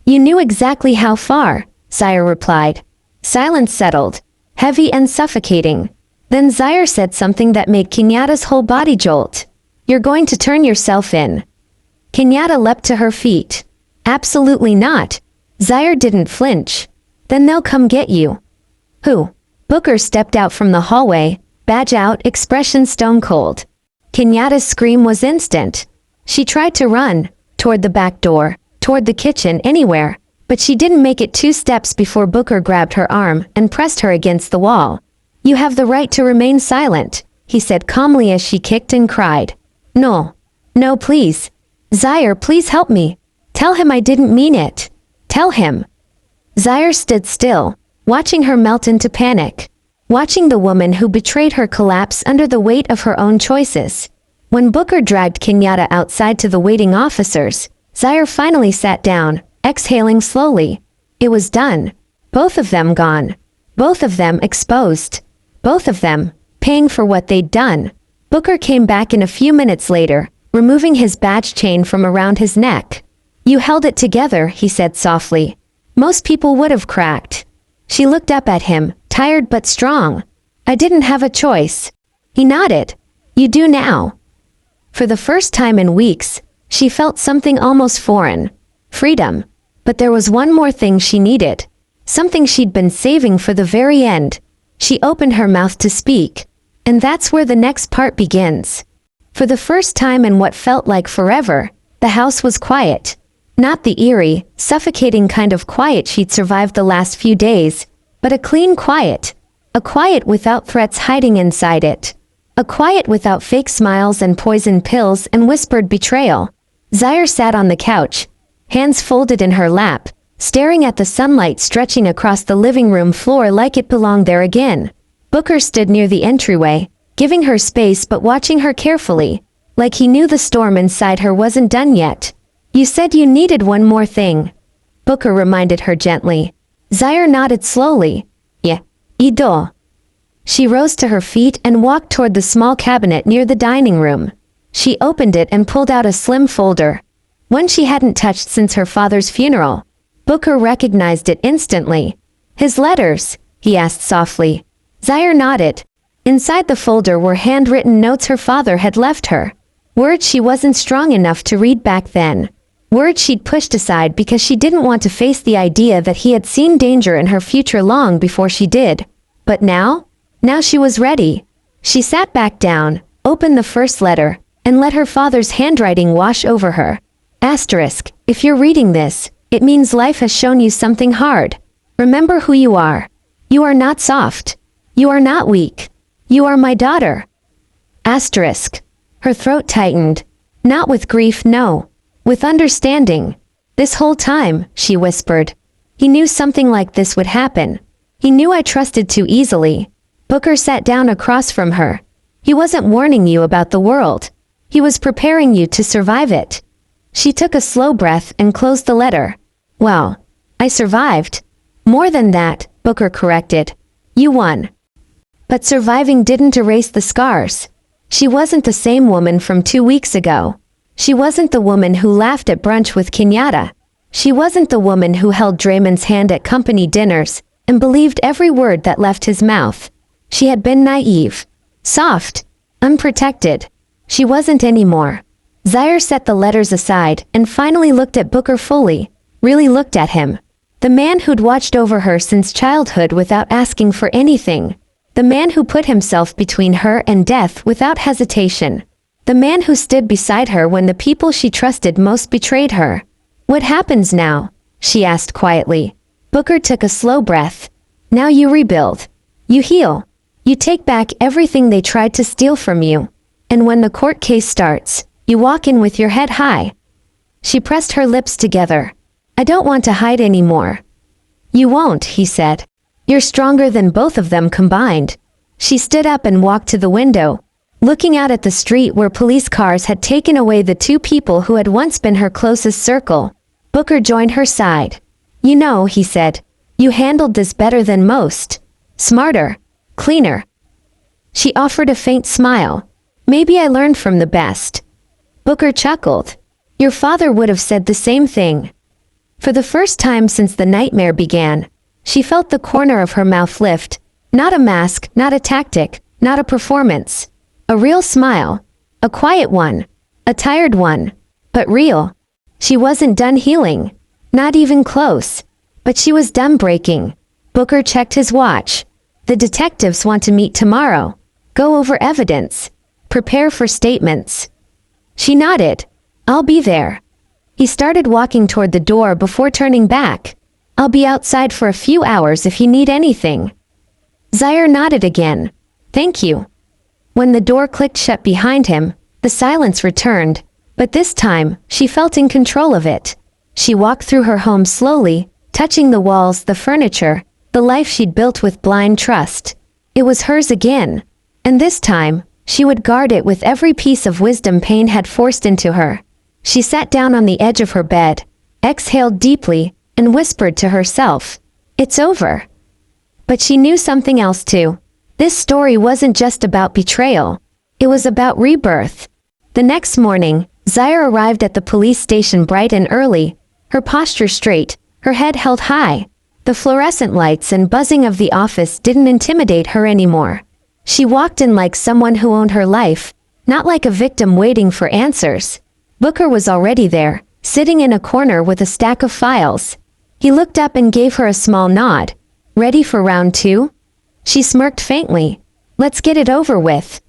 S1: "You knew exactly how far," Zaire replied. Silence settled, heavy and suffocating. Then Zaire said something that made Kenyatta's whole body jolt. "You're going to turn yourself in." Kenyatta leapt to her feet. "Absolutely not." Zaire didn't flinch. "Then they'll come get you." "Who?" Booker stepped out from the hallway, badge out, expression stone cold. Kenyatta's scream was instant. She tried to run, toward the back door, toward the kitchen, anywhere, but she didn't make it 2 steps before Booker grabbed her arm and pressed her against the wall. "You have the right to remain silent," he said calmly as she kicked and cried. "No. No, please. Zaire, please help me. Tell him I didn't mean it. Tell him." Zaire stood still, watching her melt into panic, watching the woman who betrayed her collapse under the weight of her own choices. When Booker dragged Kenyatta outside to the waiting officers, Zaire finally sat down, exhaling slowly. It was done. Both of them gone. Both of them exposed. Both of them paying for what they'd done. Booker came back in a few minutes later, removing his badge chain from around his neck. "You held it together," he said softly. "Most people would have cracked." She looked up at him, tired but strong. "I didn't have a choice." He nodded. "You do now." For the first time in weeks, she felt something almost foreign. Freedom. But there was one more thing she needed. Something she'd been saving for the very end. She opened her mouth to speak. And that's where the next part begins. For the first time in what felt like forever, the house was quiet. Not the eerie, suffocating kind of quiet she'd survived the last few days, but a clean quiet. A quiet without threats hiding inside it. A quiet without fake smiles and poison pills and whispered betrayal. Zaire sat on the couch, hands folded in her lap, staring at the sunlight stretching across the living room floor like it belonged there again. Booker stood near the entryway, giving her space but watching her carefully, like he knew the storm inside her wasn't done yet. "You said you needed one more thing," Booker reminded her gently. Zaire nodded slowly. "Yeah, Ido." She rose to her feet and walked toward the small cabinet near the dining room. She opened it and pulled out a slim folder. one she hadn't touched since her father's funeral. Booker recognized it instantly. "His letters?" he asked softly. Zaire nodded. Inside the folder were handwritten notes her father had left her. Words she wasn't strong enough to read back then. Words she'd pushed aside because she didn't want to face the idea that he had seen danger in her future long before she did. But now? Now she was ready. She sat back down, opened the first letter, and let her father's handwriting wash over her. Asterisk, if you're reading this, it means life has shown you something hard. Remember who you are. You are not soft. You are not weak. You are my daughter. Asterisk. Her throat tightened. Not with grief, no. With understanding. This whole time, she whispered. He knew something like this would happen. He knew I trusted too easily. Booker sat down across from her. He wasn't warning you about the world. He was preparing you to survive it. She took a slow breath and closed the letter. Well, I survived. More than that, Booker corrected. You won. But surviving didn't erase the scars. She wasn't the same woman from 2 weeks ago. She wasn't the woman who laughed at brunch with Kenyatta. She wasn't the woman who held Draymond's hand at company dinners and believed every word that left his mouth. She had been naive, soft, unprotected. She wasn't anymore. Zaire set the letters aside and finally looked at Booker fully, really looked at him. The man who'd watched over her since childhood without asking for anything. The man who put himself between her and death without hesitation. The man who stood beside her when the people she trusted most betrayed her. What happens now? She asked quietly. Booker took a slow breath. Now you rebuild. You heal. You take back everything they tried to steal from you. And when the court case starts, you walk in with your head high. She pressed her lips together. I don't want to hide anymore. You won't, he said. You're stronger than both of them combined. She stood up and walked to the window, looking out at the street where police cars had taken away the 2 people who had once been her closest circle. Booker joined her side. You know, he said, you handled this better than most. Smarter. Cleaner. She offered a faint smile. Maybe I learned from the best. Booker chuckled. Your father would have said the same thing. For the first time since the nightmare began, she felt the corner of her mouth lift. Not a mask, not a tactic, not a performance. A real smile. A quiet one. A tired one. But real. She wasn't done healing. Not even close. But she was done breaking. Booker checked his watch. The detectives want to meet tomorrow. Go over evidence. Prepare for statements. She nodded. I'll be there. He started walking toward the door before turning back. I'll be outside for a few hours if you need anything. Zaire nodded again. Thank you. When the door clicked shut behind him, the silence returned, but this time, she felt in control of it. She walked through her home slowly, touching the walls, the furniture, the life she'd built with blind trust. It was hers again. And this time, she would guard it with every piece of wisdom pain had forced into her. She sat down on the edge of her bed, exhaled deeply, and whispered to herself, it's over. But she knew something else too. This story wasn't just about betrayal. It was about rebirth. The next morning, Zaire arrived at the police station bright and early, her posture straight, her head held high. The fluorescent lights and buzzing of the office didn't intimidate her anymore. She walked in like someone who owned her life, not like a victim waiting for answers. Booker was already there, sitting in a corner with a stack of files. He looked up and gave her a small nod. Ready for round 2? She smirked faintly. Let's get it over with.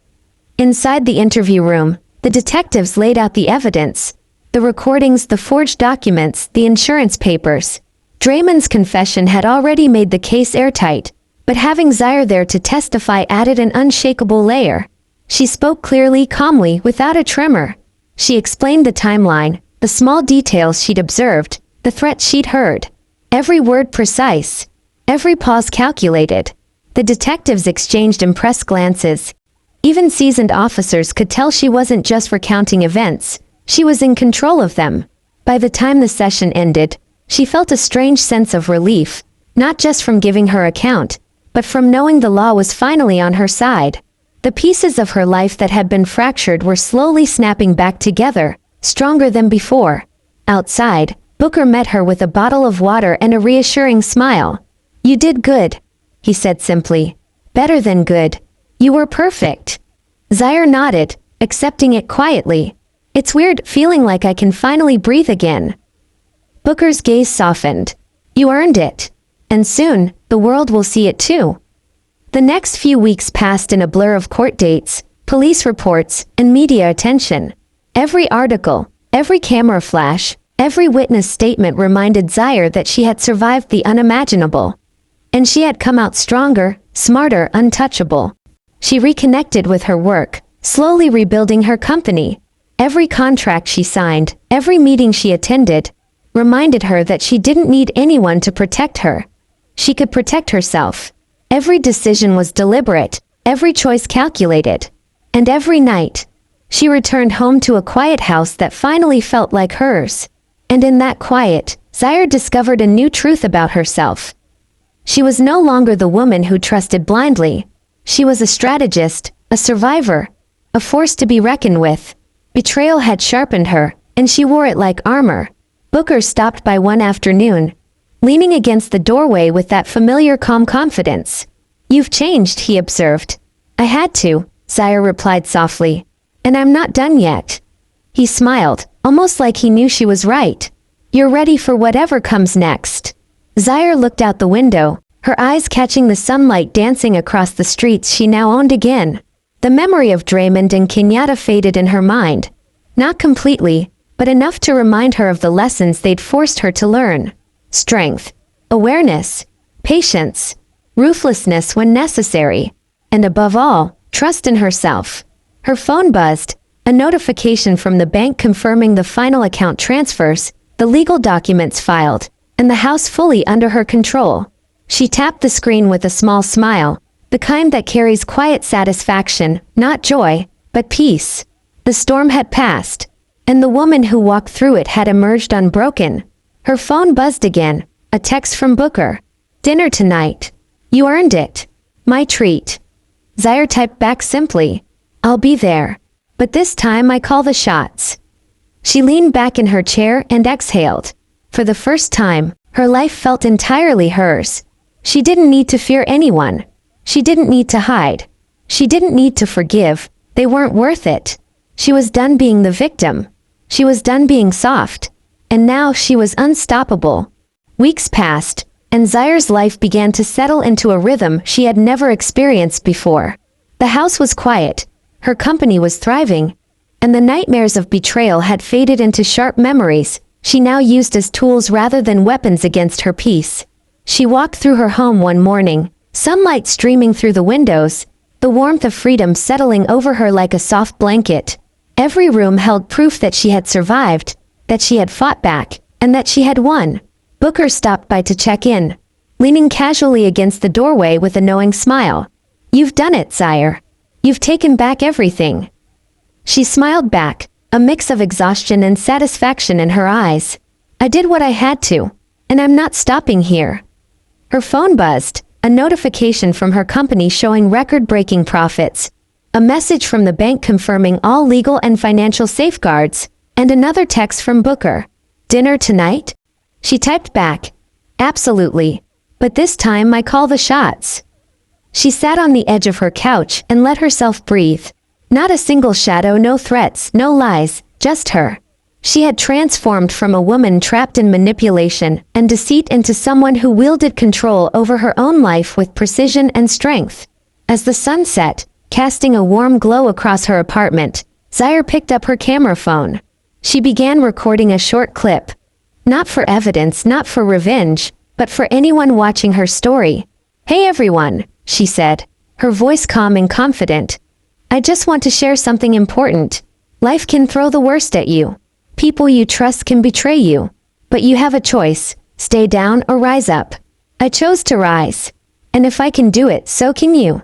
S1: Inside the interview room, the detectives laid out the evidence. The recordings, the forged documents, the insurance papers. Draymond's confession had already made the case airtight, but having Zaire there to testify added an unshakable layer. She spoke clearly, calmly, without a tremor. She explained the timeline, the small details she'd observed, the threats she'd heard. Every word precise. Every pause calculated. The detectives exchanged impressed glances. Even seasoned officers could tell she wasn't just recounting events, she was in control of them. By the time the session ended, she felt a strange sense of relief, not just from giving her account, but from knowing the law was finally on her side. The pieces of her life that had been fractured were slowly snapping back together, stronger than before. Outside, Booker met her with a bottle of water and a reassuring smile. "You did good," he said simply. "Better than good. You were perfect." Zaire nodded, accepting it quietly. "It's weird feeling like I can finally breathe again." Booker's gaze softened. "You earned it. And soon, the world will see it too." The next few weeks passed in a blur of court dates, police reports, and media attention. Every article, every camera flash, every witness statement reminded Zaire that she had survived the unimaginable. And she had come out stronger, smarter, untouchable. She reconnected with her work, slowly rebuilding her company. Every contract she signed, every meeting she attended, reminded her that she didn't need anyone to protect her. She could protect herself. Every decision was deliberate, every choice calculated. And every night, she returned home to a quiet house that finally felt like hers. And in that quiet, Zaire discovered a new truth about herself. She was no longer the woman who trusted blindly. She was a strategist, a survivor, a force to be reckoned with. Betrayal had sharpened her, and she wore it like armor. Booker stopped by one afternoon, leaning against the doorway with that familiar calm confidence. "You've changed," he observed. "I had to," Zaire replied softly. "And I'm not done yet." He smiled, almost like he knew she was right. "You're ready for whatever comes next." Zaire looked out the window, her eyes catching the sunlight dancing across the streets she now owned again. The memory of Draymond and Kenyatta faded in her mind. Not completely, but enough to remind her of the lessons they'd forced her to learn. Strength, awareness, patience, ruthlessness when necessary, and above all, trust in herself. Her phone buzzed, a notification from the bank confirming the final account transfers, the legal documents filed, and the house fully under her control. She tapped the screen with a small smile, the kind that carries quiet satisfaction, not joy, but peace. The storm had passed, and the woman who walked through it had emerged unbroken. Her phone buzzed again, a text from Booker. "Dinner tonight. You earned it. My treat." Zaire typed back simply, "I'll be there. But this time I call the shots." She leaned back in her chair and exhaled. For the first time, her life felt entirely hers. She didn't need to fear anyone. She didn't need to hide. She didn't need to forgive. They weren't worth it. She was done being the victim. She was done being soft. And now she was unstoppable. Weeks passed, and Zaire's life began to settle into a rhythm she had never experienced before. The house was quiet, her company was thriving, and the nightmares of betrayal had faded into sharp memories she now used as tools rather than weapons against her peace. She walked through her home one morning, sunlight streaming through the windows, the warmth of freedom settling over her like a soft blanket. Every room held proof that she had survived, that she had fought back, and that she had won. Booker stopped by to check in, leaning casually against the doorway with a knowing smile. "You've done it, Zaire. You've taken back everything." She smiled back, a mix of exhaustion and satisfaction in her eyes. "I did what I had to, and I'm not stopping here." Her phone buzzed, a notification from her company showing record-breaking profits, a message from the bank confirming all legal and financial safeguards, and another text from Booker. "Dinner tonight?" She typed back, "Absolutely. But this time I call the shots." She sat on the edge of her couch and let herself breathe. Not a single shadow, no threats, no lies, just her. She had transformed from a woman trapped in manipulation and deceit into someone who wielded control over her own life with precision and strength. As the sun set, casting a warm glow across her apartment, Zaire picked up her camera phone. She began recording a short clip. Not for evidence, not for revenge, but for anyone watching her story. "Hey everyone," she said, her voice calm and confident. "I just want to share something important. Life can throw the worst at you. People you trust can betray you. But you have a choice, stay down or rise up. I chose to rise. And if I can do it, so can you."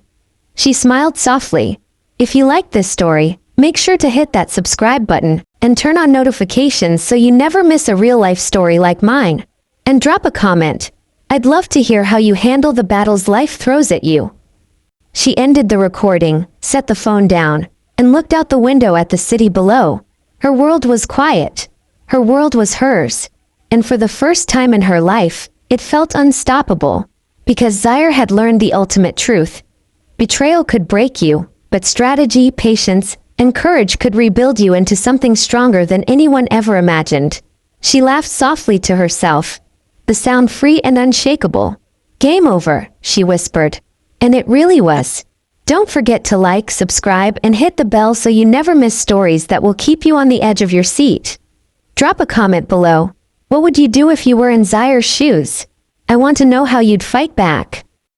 S1: She smiled softly. "If you like this story, make sure to hit that subscribe button and turn on notifications so you never miss a real-life story like mine. And drop a comment. I'd love to hear how you handle the battles life throws at you." She ended the recording, set the phone down, and looked out the window at the city below. Her world was quiet. Her world was hers, and for the first time in her life, it felt unstoppable. Because Zaire had learned the ultimate truth. Betrayal could break you, but strategy, patience, and courage could rebuild you into something stronger than anyone ever imagined. She laughed softly to herself, the sound free and unshakable. "Game over," she whispered. And it really was. Don't forget to like, subscribe, and hit the bell so you never miss stories that will keep you on the edge of your seat. Drop a comment below. What would you do if you were in Zaire's shoes? I want to know how you'd fight back.